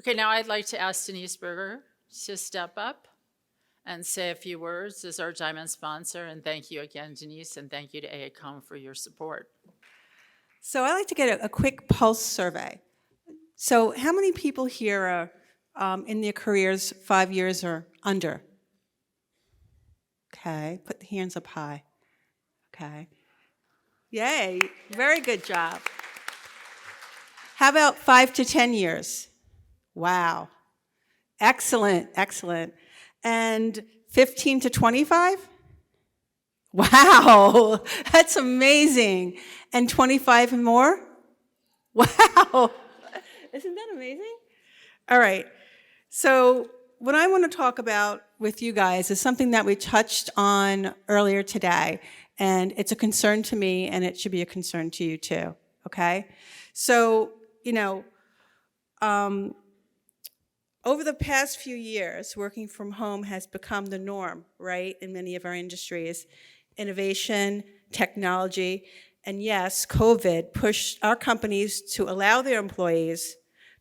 Okay, now I'd like to ask Denise Berger to step up and say a few words as our diamond sponsor. And thank you again, Denise, and thank you to AACOM for your support. So I like to get a quick pulse survey. So how many people here are in their careers 5 years or under? Okay, put the hands up high. Okay. Yay, very good job. How about 5 to 10 years? Wow. Excellent, excellent. And 15 to 25? Wow, that's amazing. And 25 and more? Wow. Isn't that amazing? All right. So what I want to talk about with you guys is something that we touched on earlier today, and it's a concern to me, and it should be a concern to you too, okay? So, over the past few years, working from home has become the norm, right, in many of our industries. Innovation, technology, and yes, COVID pushed our companies to allow their employees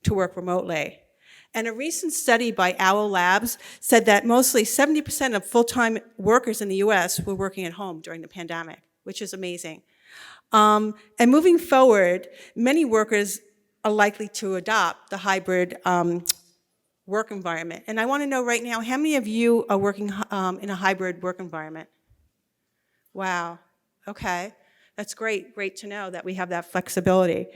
to work remotely. And a recent study by Owl Labs said that mostly 70% of full-time workers in the US were working at home during the pandemic, which is amazing. And moving forward, many workers are likely to adopt the hybrid work environment. And I want to know right now, how many of you are working in a hybrid work environment? Wow, okay. That's great to know that we have that flexibility.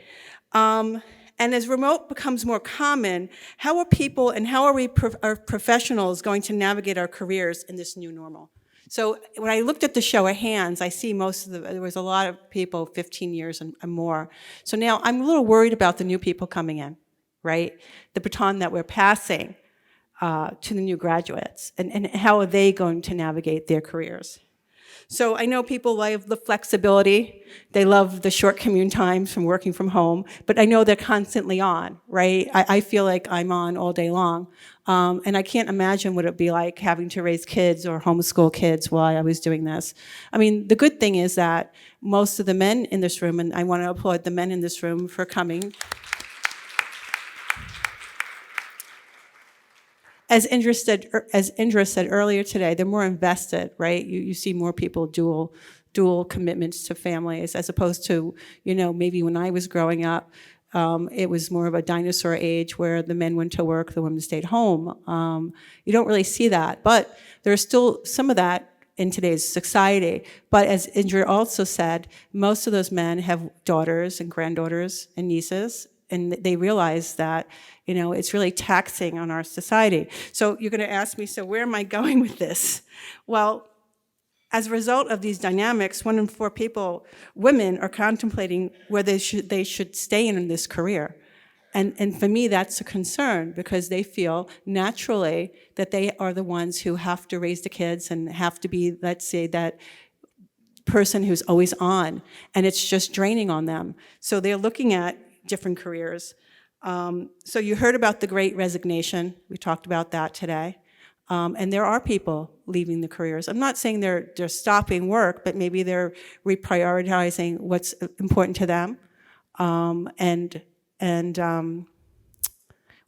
And as remote becomes more common, how are people and how are we our professionals going to navigate our careers in this new normal? So when I looked at the show of hands, I see there was a lot of people 15 years and more. So now I'm a little worried about the new people coming in, right? The baton that we're passing to the new graduates, and how are they going to navigate their careers? So I know people love the flexibility. They love the short commute times from working from home, but I know they're constantly on, right? I feel like I'm on all day long. And I can't imagine what it'd be like having to raise kids or homeschool kids while I was doing this. I mean, the good thing is that most of the men in this room, and I want to applaud the men in this room for coming. As Indra said earlier today, they're more invested, right? You see more people dual commitments to families, as opposed to, maybe when I was growing up, it was more of a dinosaur age where the men went to work, the women stayed home. You don't really see that, but there's still some of that in today's society. But as Indra also said, most of those men have daughters and granddaughters and nieces, and they realize that, it's really taxing on our society. So you're going to ask me, so where am I going with this? Well, as a result of these dynamics, 1 in 4 women are contemplating whether they should stay in this career. And for me, that's a concern, because they feel naturally that they are the ones who have to raise the kids and have to be, let's say, that person who's always on, and it's just draining on them. So they're looking at different careers. So you heard about the Great Resignation. We talked about that today. And there are people leaving the careers. I'm not saying they're stopping work, but maybe they're reprioritizing what's important to them, and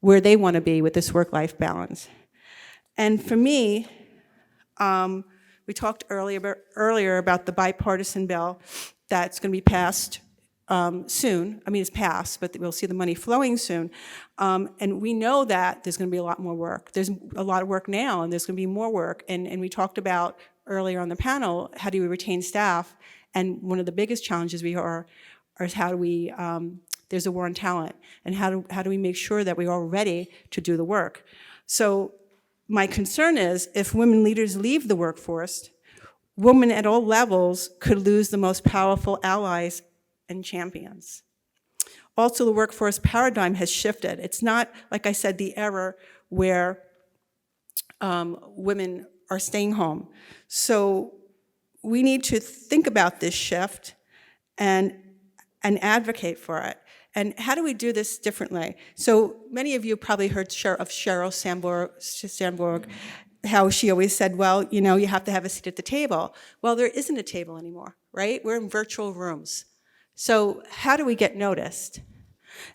where they want to be with this work-life balance. And for me, we talked earlier about the bipartisan bill that's going to be passed soon. I mean, it's passed, but we'll see the money flowing soon. And we know that there's going to be a lot more work. There's a lot of work now, and there's going to be more work. And we talked about earlier on the panel, how do we retain staff? And one of the biggest challenges is how do we, there's a war on talent, and how do we make sure that we're all ready to do the work? So my concern is, if women leaders leave the workforce, women at all levels could lose the most powerful allies and champions. Also, the workforce paradigm has shifted. It's not, like I said, the era where women are staying home. So we need to think about this shift and advocate for it. And how do we do this differently? So many of you probably heard of Sheryl Sandberg, how she always said, well, you have to have a seat at the table. Well, there isn't a table anymore, right? We're in virtual rooms. So how do we get noticed?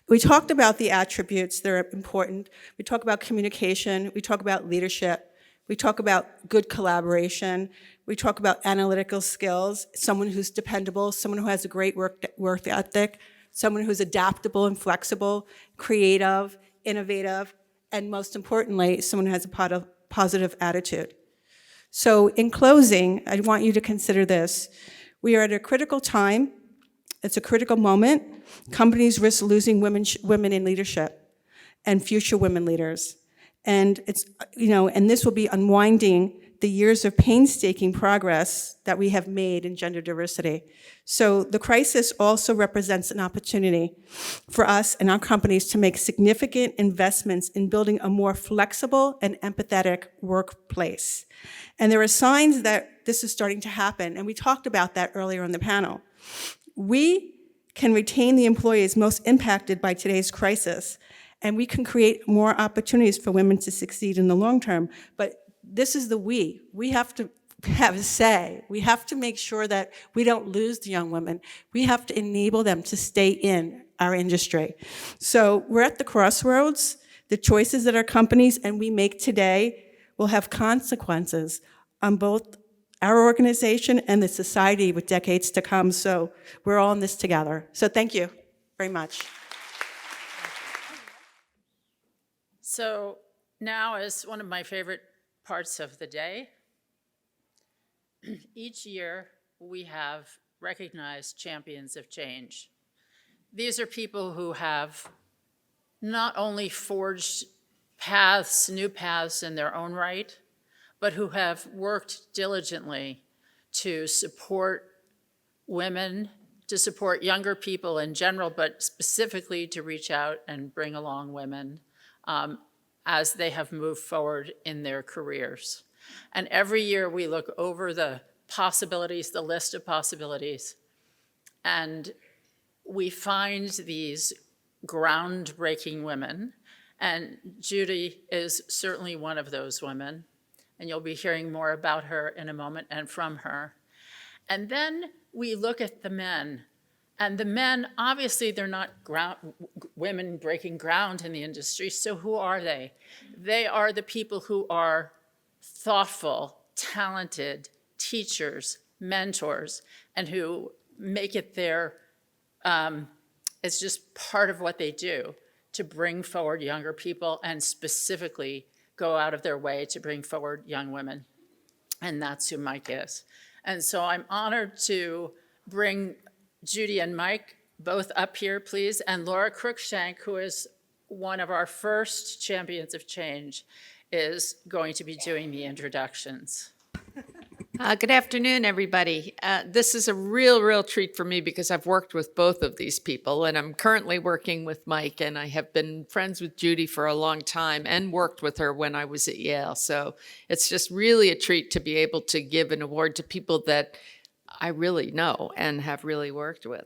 We talked about the attributes that are important. We talk about communication. We talk about leadership. We talk about good collaboration. We talk about analytical skills, someone who's dependable, someone who has a great work ethic, someone who's adaptable and flexible, creative, innovative, and most importantly, someone who has a positive attitude. So in closing, I want you to consider this. We are at a critical time. It's a critical moment. Companies risk losing women in leadership and future women leaders. And and this will be unwinding the years of painstaking progress that we have made in gender diversity. So the crisis also represents an opportunity for us and our companies to make significant investments in building a more flexible and empathetic workplace. And there are signs that this is starting to happen, and we talked about that earlier in the panel. We can retain the employees most impacted by today's crisis, and we can create more opportunities for women to succeed in the long term. But this is the we. We have to have a say. We have to make sure that we don't lose the young women. We have to enable them to stay in our industry. So we're at the crossroads. The choices that our companies and we make today will have consequences on both our organization and the society with decades to come. So we're all in this together. So thank you very much. So now is one of my favorite parts of the day. Each year we have recognized champions of change. These are people who have not only forged new paths in their own right, but who have worked diligently to support women, to support younger people in general, but specifically to reach out and bring along women as they have moved forward in their careers. And every year we look over the possibilities, the list of possibilities, and we find these groundbreaking women, and Judy is certainly one of those women, and you'll be hearing more about her in a moment and from her. And then we look at the men, and the men, obviously they're not women breaking ground in the industry, so who are they? They are the people who are thoughtful, talented teachers, mentors, and who make it it's just part of what they do to bring forward younger people and specifically go out of their way to bring forward young women. And that's who Mike is. And so I'm honored to bring Judy and Mike both up here, please, and Laura Cruikshank, who is one of our first champions of change, is going to be doing the introductions. Good afternoon, everybody. This is a real treat for me because I've worked with both of these people, and I'm currently working with Mike, and I have been friends with Judy for a long time and worked with her when I was at Yale. So it's just really a treat to be able to give an award to people that I really know and have really worked with.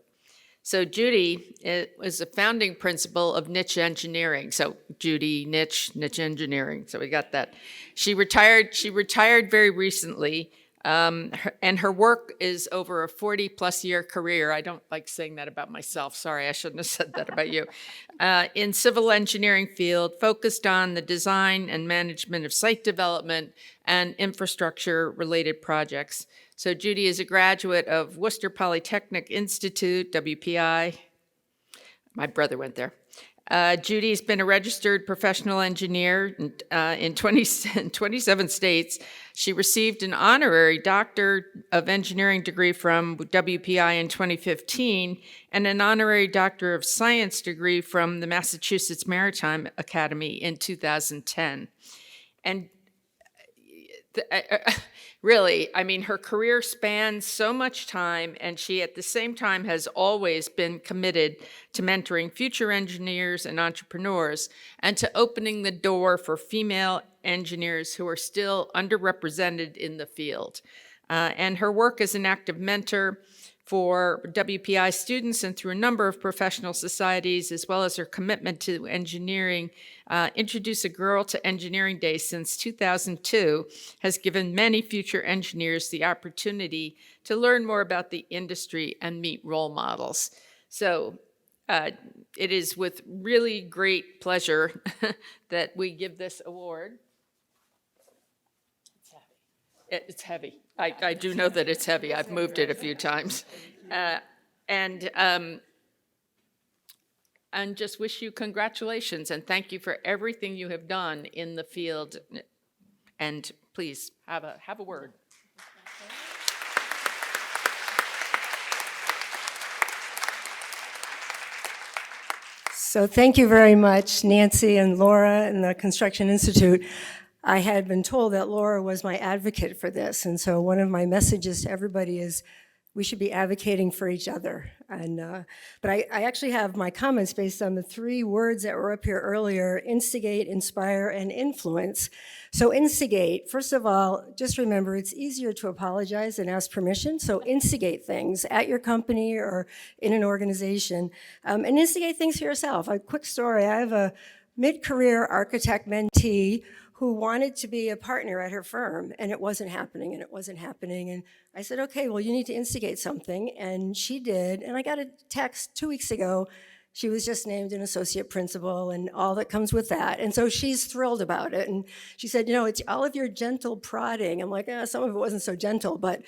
So Judy is a founding principal of Niche Engineering. So Judy, Niche Engineering. So we got that. She retired very recently. And her work is over a 40-plus year career. I don't like saying that about myself. Sorry, I shouldn't have said that about you. In civil engineering field, focused on the design and management of site development and infrastructure-related projects. So Judy is a graduate of Worcester Polytechnic Institute, WPI. My brother went there. Judy's been a registered professional engineer in 27 states. She received an honorary Doctor of Engineering degree from WPI in 2015 and an honorary Doctor of Science degree from the Massachusetts Maritime Academy in 2010. And really, I mean, her career spans so much time, and she at the same time has always been committed to mentoring future engineers and entrepreneurs and to opening the door for female engineers who are still underrepresented in the field. And her work as an active mentor for WPI students and through a number of professional societies, as well as her commitment to engineering, Introduce a Girl to Engineering Day since 2002, has given many future engineers the opportunity to learn more about the industry and meet role models. So It is with really great pleasure that we give this award. It's heavy. I do know that it's heavy. I've moved it a few times. And just wish you congratulations and thank you for everything you have done in the field. And please have a word. So thank you very much, Nancy and Laura and the Construction Institute. I had been told that Laura was my advocate for this, and so one of my messages to everybody is we should be advocating for each other. But I actually have my comments based on the 3 words that were up here earlier: instigate, inspire, and influence. So instigate, first of all, just remember it's easier to apologize than ask permission, so instigate things at your company or in an organization, and instigate things for yourself. A quick story, I have a mid-career architect mentee who wanted to be a partner at her firm, and it wasn't happening, and it wasn't happening. And I said, okay, well, you need to instigate something, and she did. And I got a text 2 weeks ago. She was just named an associate principal and all that comes with that. And so she's thrilled about it. And she said, it's all of your gentle prodding. I'm like, some of it wasn't so gentle, but,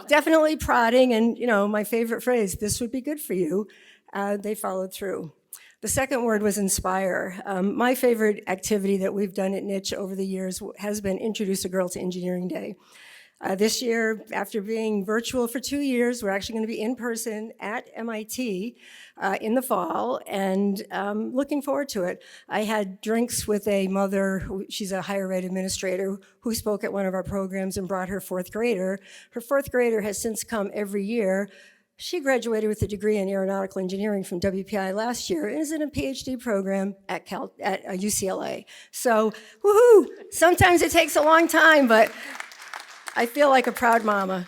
definitely prodding. And, my favorite phrase, this would be good for you. They followed through. The second word was inspire. My favorite activity that we've done at Niche over the years has been Introduce a Girl to Engineering Day. This year, after being virtual for 2 years, we're actually going to be in person at MIT in the fall, and looking forward to it. I had drinks with a mother, she's a higher ed administrator, who spoke at one of our programs and brought her 4th grader. Her 4th grader has since come every year. She graduated with a degree in aeronautical engineering from WPI last year and is in a PhD program at UCLA. So, woohoo! Sometimes it takes a long time, but I feel like a proud mama.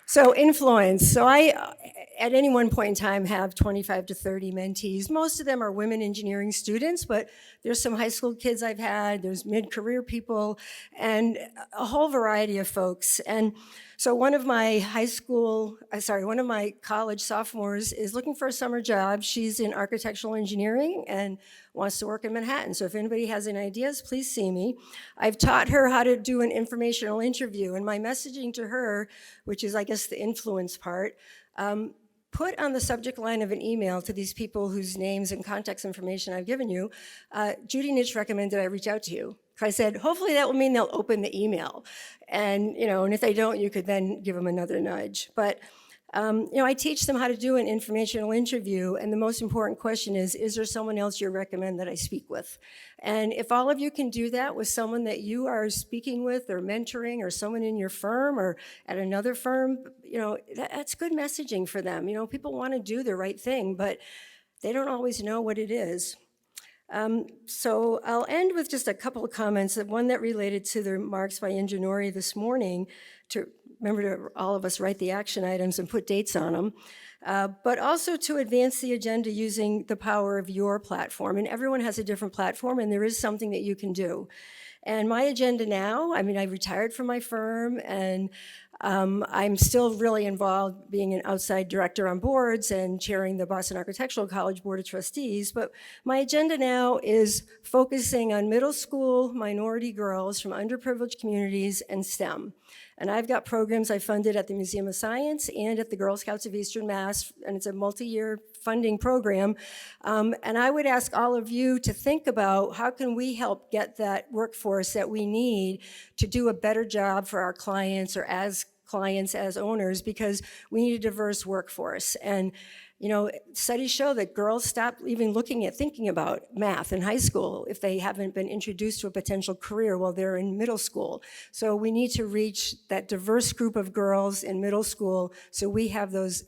So influence. So I, at any one point in time, have 25 to 30 mentees. Most of them are women engineering students, but there's some high school kids I've had, there's mid-career people, and a whole variety of folks. And so one of my college sophomores is looking for a summer job. She's in architectural engineering and wants to work in Manhattan. So if anybody has any ideas, please see me. I've taught her how to do an informational interview, and my messaging to her, which is, I guess, the influence part, put on the subject line of an email to these people whose names and contact information I've given you, Judy Nitsch recommended I reach out to you. I said, hopefully that will mean they'll open the email. And, and if they don't, you could then give them another nudge. But, I teach them how to do an informational interview, and the most important question is there someone else you recommend that I speak with? And if all of you can do that with someone that you are speaking with or mentoring, or someone in your firm or at another firm, that's good messaging for them. People want to do the right thing, but they don't always know what it is. So I'll end with just a couple of comments, one that related to the remarks by Ingenori this morning, to remember to all of us write the action items and put dates on them, but also to advance the agenda using the power of your platform. And everyone has a different platform, and there is something that you can do. And my agenda now, I retired from my firm, and I'm still really involved being an outside director on boards and chairing the Boston Architectural College Board of Trustees. But my agenda now is focusing on middle school minority girls from underprivileged communities and STEM. And I've got programs I funded at the Museum of Science and at the Girl Scouts of Eastern Mass, and it's a multi-year funding program. And I would ask all of you to think about how can we help get that workforce that we need to do a better job for our clients, or as clients, as owners, because we need a diverse workforce. And studies show that girls stop even thinking about math in high school if they haven't been introduced to a potential career while they're in middle school. So we need to reach that diverse group of girls in middle school, so we have those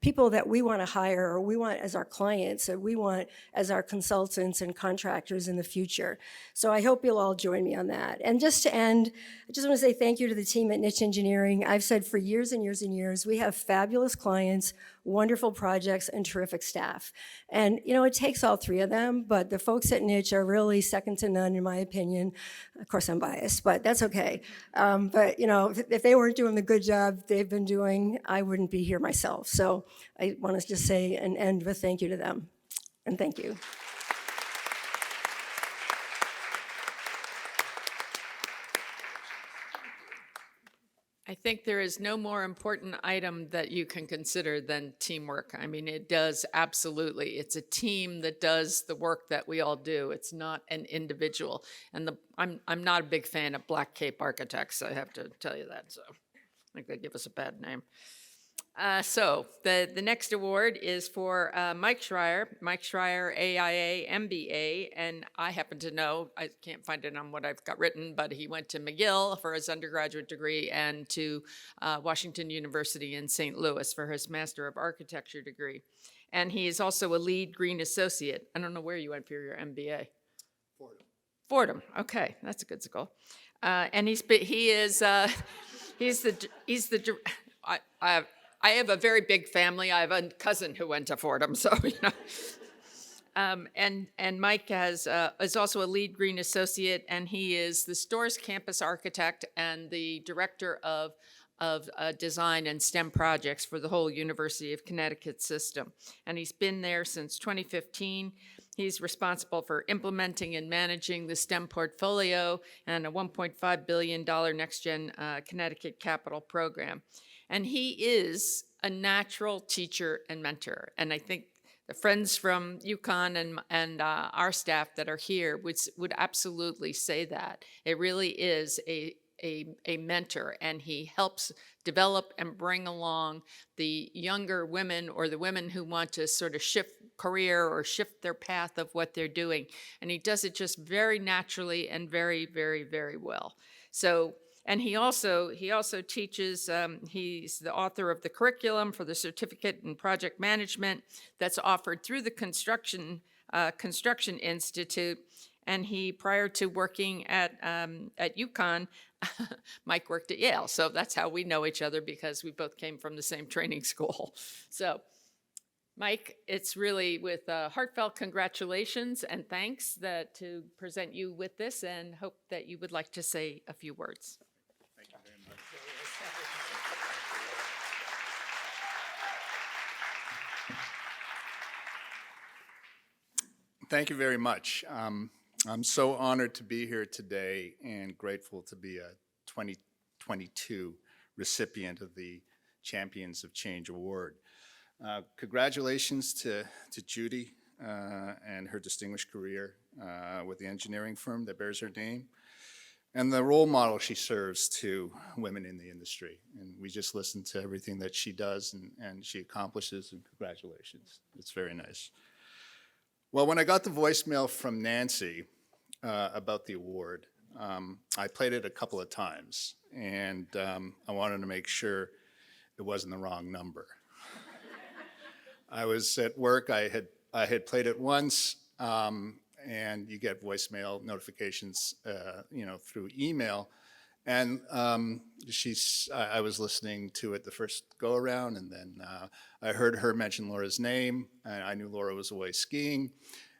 people that we want to hire, or we want as our clients, or we want as our consultants and contractors in the future. So I hope you'll all join me on that. And just to end, I just want to say thank you to the team at Niche Engineering. I've said for years and years and years, we have fabulous clients, wonderful projects, and terrific staff. And, you know, it takes all three of them, but the folks at Niche are really second to none, in my opinion. Of course, I'm biased, but that's okay. But, you know, if they weren't doing the good job they've been doing, I wouldn't be here myself. So I want to just say and end with thank you to them. And thank you. I think there is no more important item that you can consider than teamwork. I mean, it does absolutely. It's a team that does the work that we all do. It's not an individual. And I'm not a big fan of Black Cape architects. I have to tell you that. So I think they give us a bad name. So the next award is for Mike Schreier, AIA, MBA, and I happen to know, I can't find it on what I've got written, but he went to McGill for his undergraduate degree and to Washington University in St. Louis for his Master of Architecture degree. And he is also a lead green associate. I don't know where you went for your MBA. Fordham. Okay, that's a good school. And he's the I have a very big family. I have a cousin who went to Fordham, so you know. And Mike is also a lead green associate, and he is the Storrs campus architect and the director of design and STEM projects for the whole University of Connecticut system. And he's been there since 2015. He's responsible for implementing and managing the STEM portfolio and a $1.5 billion Next Gen Connecticut Capital Program. And he is a natural teacher and mentor. And I think the friends from UConn and our staff that are here would absolutely say that. It really is a mentor, and he helps develop and bring along the younger women or the women who want to sort of shift career or shift their path of what they're doing. And he does it just very naturally and very, very, very well. So, and he also teaches, he's the author of the curriculum for the certificate in project management that's offered through the Construction Institute. And he, prior to working at UConn, Mike worked at Yale. So that's how we know each other, because we both came from the same training school. So Mike, it's really with heartfelt congratulations and thanks to present you with this, and hope that you would like to say a few words. Thank you very much. Thank you very much. I'm so honored to be here today and grateful to be a 2022 recipient of the Champions of Change Award. Congratulations to Judy and her distinguished career with the engineering firm that bears her name, and the role model she serves to women in the industry. And we just listened to everything that she does and she accomplishes, and congratulations. It's very nice. Well, when I got the voicemail from Nancy about the award, I played it a couple of times, and I wanted to make sure it wasn't the wrong number. I was at work, I had played it once, and you get voicemail notifications, through email. And I was listening to it the first go around, and then I heard her mention Laura's name, and I knew Laura was away skiing.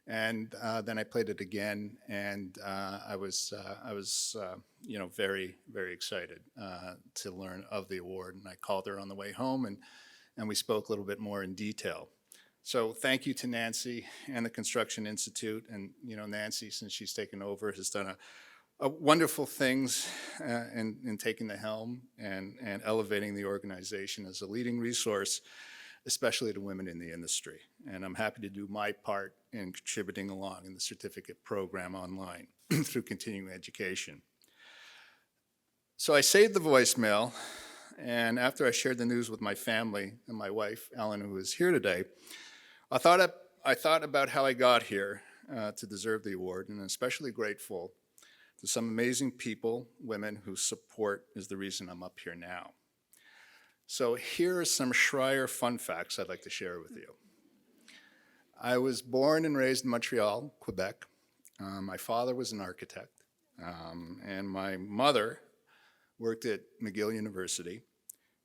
And then I played it again, and I was very, very excited to learn of the award. And I called her on the way home, and we spoke a little bit more in detail. So thank you to Nancy and the Construction Institute. And Nancy, since she's taken over, has done a wonderful things in taking the helm and elevating the organization as a leading resource, especially to women in the industry. And I'm happy to do my part in contributing along in the certificate program online through continuing education. So I saved the voicemail, and after I shared the news with my family and my wife, Ellen, who is here today, I thought about how I got here to deserve the award, and I'm especially grateful to some amazing people, women whose support is the reason I'm up here now. So here are some Schreier fun facts I'd like to share with you. I was born and raised in Montreal, Quebec. My father was an architect, and my mother worked at McGill University,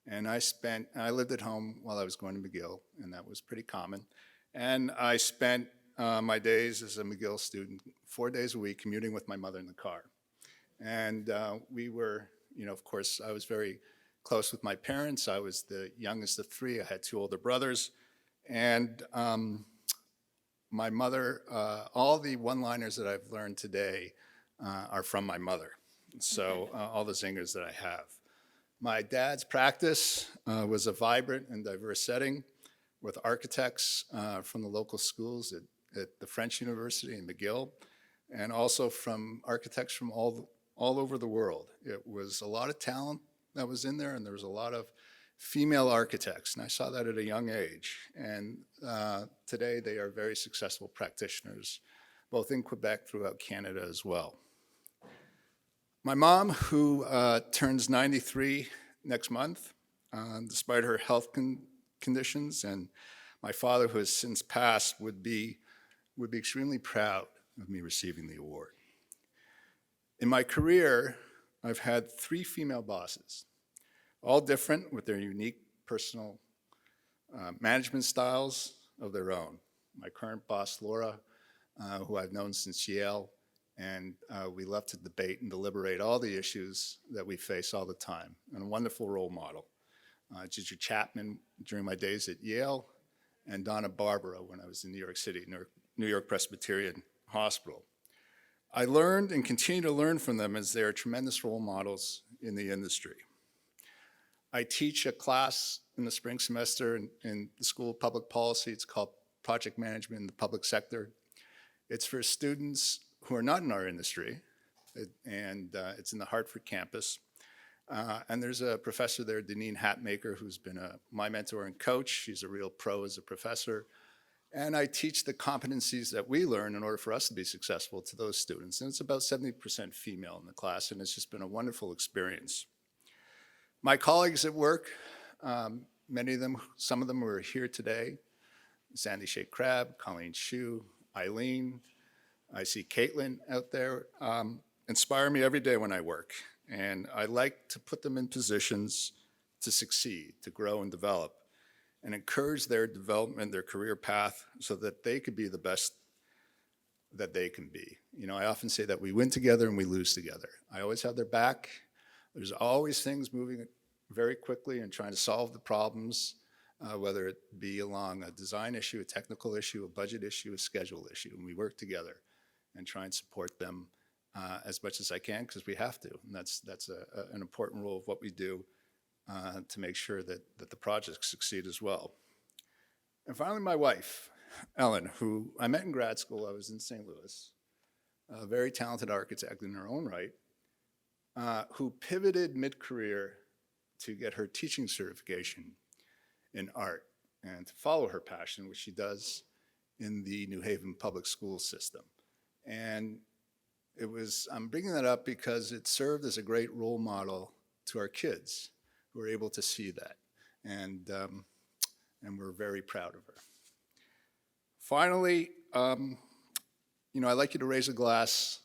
And I lived at home while I was going to McGill, and that was pretty common. And I spent my days as a McGill student 4 days a week commuting with my mother in the car. And we were, of course, I was very close with my parents. I was the youngest of three. I had two older brothers. And my mother, all the one-liners that I've learned today are from my mother. So all the zingers that I have. My dad's practice was a vibrant and diverse setting with architects from the local schools at the French University in McGill, and also from architects from all over the world. It was a lot of talent that was in there, and there was a lot of female architects, and I saw that at a young age. And today they are very successful practitioners, both in Quebec, throughout Canada as well. My mom, who turns 93 next month, despite her health conditions, and my father, who has since passed, would be extremely proud of me receiving the award. In my career, I've had 3 female bosses, all different with their unique personal management styles of their own. My current boss, Laura, who I've known since Yale, and we love to debate and deliberate all the issues that we face all the time, and a wonderful role model. Ginger Chapman during my days at Yale, and Donna Barbara when I was in New York City, New York Presbyterian Hospital. I learned and continue to learn from them as they are tremendous role models in the industry. I teach a class in the spring semester in the School of Public Policy. It's called Project Management in the Public Sector. It's for students who are not in our industry, and it's in the Hartford campus. And there's a professor there, Deneen Hatmaker, who's been my mentor and coach. She's a real pro as a professor. And I teach the competencies that we learn in order for us to be successful to those students. And it's about 70% female in the class, and it's just been a wonderful experience. My colleagues at work, many of them, some of them are here today. Sandy Shea Crabb, Colleen Shue, Eileen. I see Caitlin out there, inspire me every day when I work. And I like to put them in positions to succeed, to grow and develop, and encourage their development, their career path, so that they could be the best that they can be. I often say that we win together and we lose together. I always have their back. There's always things moving very quickly and trying to solve the problems, whether it be along a design issue, a technical issue, a budget issue, a schedule issue, and we work together and try and support them as much as I can, because we have to. And that's an important role of what we do to make sure that the projects succeed as well. And finally, my wife, Ellen, who I met in grad school. I was in St. Louis, a very talented architect in her own right, who pivoted mid-career to get her teaching certification in art and to follow her passion, which she does in the New Haven public school system. And I'm bringing that up because it served as a great role model to our kids who are able to see that. And we're very proud of her. Finally, I'd like you to raise a glass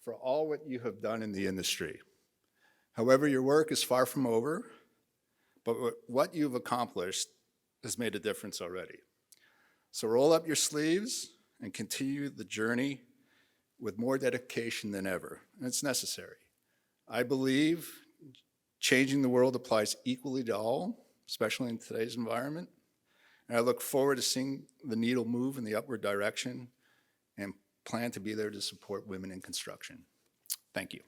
for all what you have done in the industry. However, your work is far from over, but what you've accomplished has made a difference already. So roll up your sleeves and continue the journey with more dedication than ever, and it's necessary. I believe changing the world applies equally to all, especially in today's environment, and I look forward to seeing the needle move in the upward direction and plan to be there to support women in construction. Thank you.